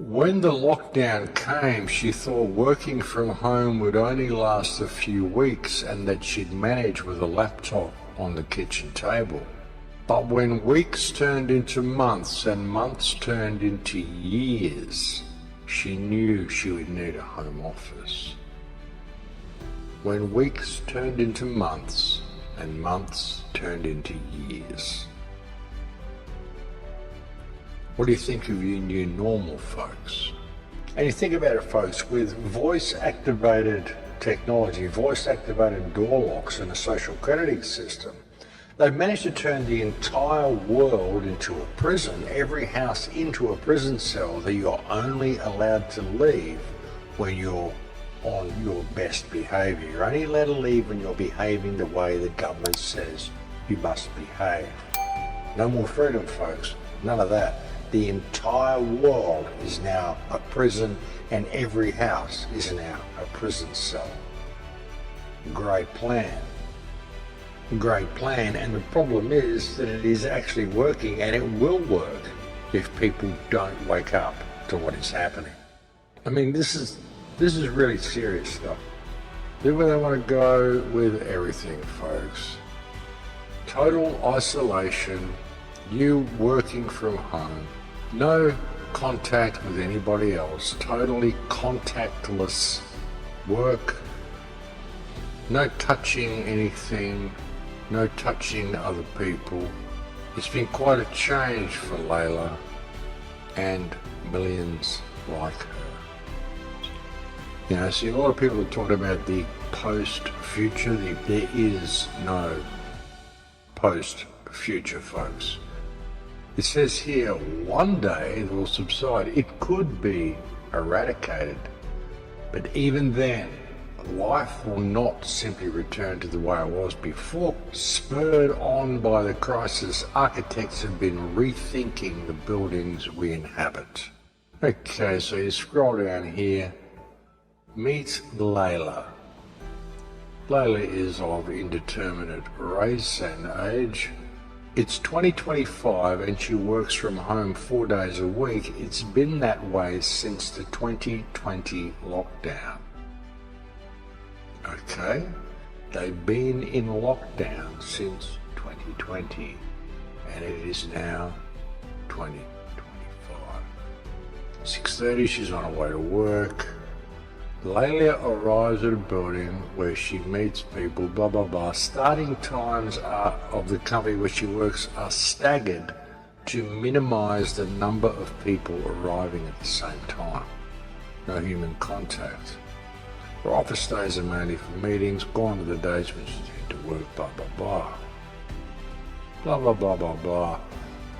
When the lockdown came, she thought working from home would only last a few weeks and that she'd manage with a laptop on the kitchen table. But when weeks turned into months and months turned into years, she knew she would need a home office. When weeks turned into months and months turned into years. What do you think of your new normal, folks? And you think about it, folks, with voice-activated technology, voice-activated door locks and a social crediting system, they've managed to turn the entire world into a prison, every house into a prison cell that you're only allowed to leave when you're on your best behaviour. You're only allowed to leave when you're behaving the way the government says you must behave. No more freedom, folks. None of that. The entire world is now a prison and every house is now a prison cell. Great plan. Great plan, and the problem is that it is actually working, and it will work if people don't wake up to what is happening. I mean, this is really serious stuff. This is where they want to go with everything, folks. Total isolation, you working from home, no contact with anybody else, totally contactless work, no touching anything, no touching other people. It's been quite a change for Laila and millions like her. You know, see, a lot of people are talking about the post-future. There is no post-future, folks. It says here, one day it will subside. It could be eradicated, but even then, life will not simply return to the way it was before. Spurred on by the crisis, architects have been rethinking the buildings we inhabit. Okay, so you scroll down here, meet Laila. Laila is of indeterminate race and age. It's 2025 and she works from home 4 days a week. It's been that way since the 2020 lockdown. Okay, they've been in lockdown since 2020 and it is now 2025. 6:30, she's on her way to work. Laila arrives at a building where she meets people, blah, blah, blah. Starting times of the company where she works are staggered to minimize the number of people arriving at the same time. No human contact. Her office days are mainly for meetings, gone are the days when she's had to work, blah, blah, blah. Blah, blah, blah, blah, blah.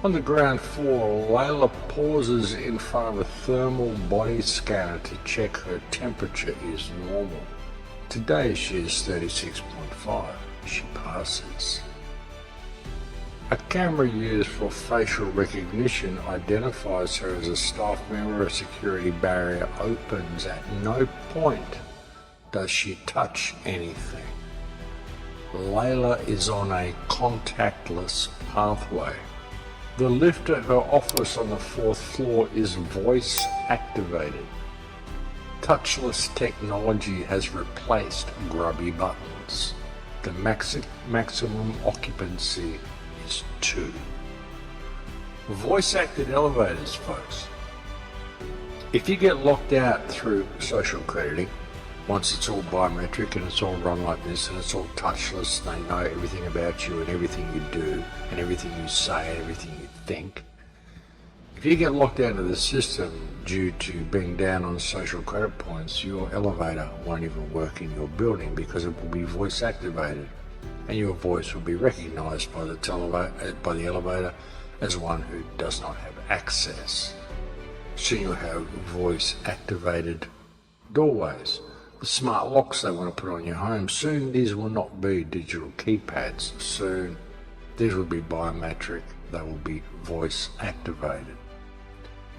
On the ground floor, Laila pauses in front of a thermal body scanner to check her temperature is normal. Today she is 36.5. She passes. A camera used for facial recognition identifies her as a staff member. A security barrier opens. At no point does she touch anything. Laila is on a contactless pathway. The lift at her office on the 4th floor is voice activated. Touchless technology has replaced grubby buttons. The maximum occupancy is 2. Voice acted elevators, folks. If you get locked out through social crediting, once it's all biometric and it's all run like this and it's all touchless, they know everything about you and everything you do and everything you say and everything you think. If you get locked out of the system due to being down on social credit points, your elevator won't even work in your building because it will be voice activated and your voice will be recognized by the elevator as one who does not have access. Soon you'll have voice activated doorways. The smart locks they want to put on your home, soon these will not be digital keypads. Soon these will be biometric, they will be voice activated.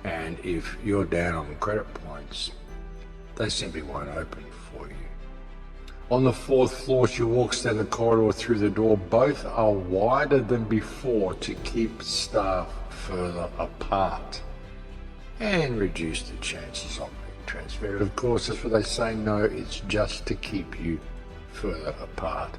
And if you're down on credit points, they simply won't open for you. On the 4th floor, she walks down the corridor through the door. Both are wider than before to keep staff further apart. and reduce the chances of being transferred. Of course, that's what they say, no, it's just to keep you further apart.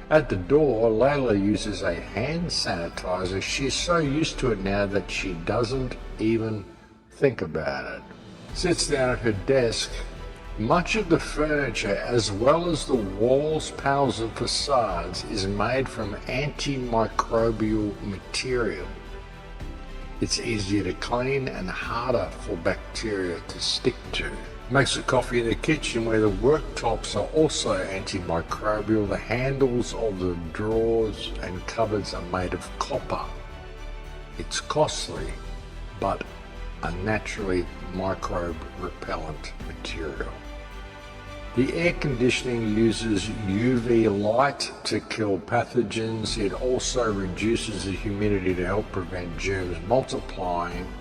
At the door, Laila uses a hand sanitizer. She's so used to it now that she doesn't even think about it. Sits down at her desk. Much of the furniture, as well as the walls, panels and facades, is made from antimicrobial material. It's easier to clean and harder for bacteria to stick to. Makes a coffee in the kitchen where the worktops are also antimicrobial. The handles of the drawers and cupboards are made of copper. It's costly, but a naturally microbe repellent material. The air conditioning uses UV light to kill pathogens. It also reduces the humidity to help prevent germs multiplying.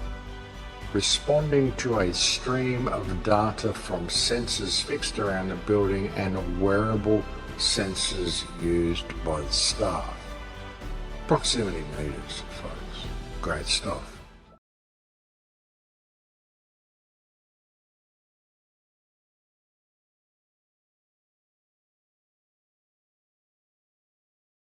Responding to a stream of data from sensors fixed around the building and wearable sensors used by the staff. Proximity meters, folks. Great stuff.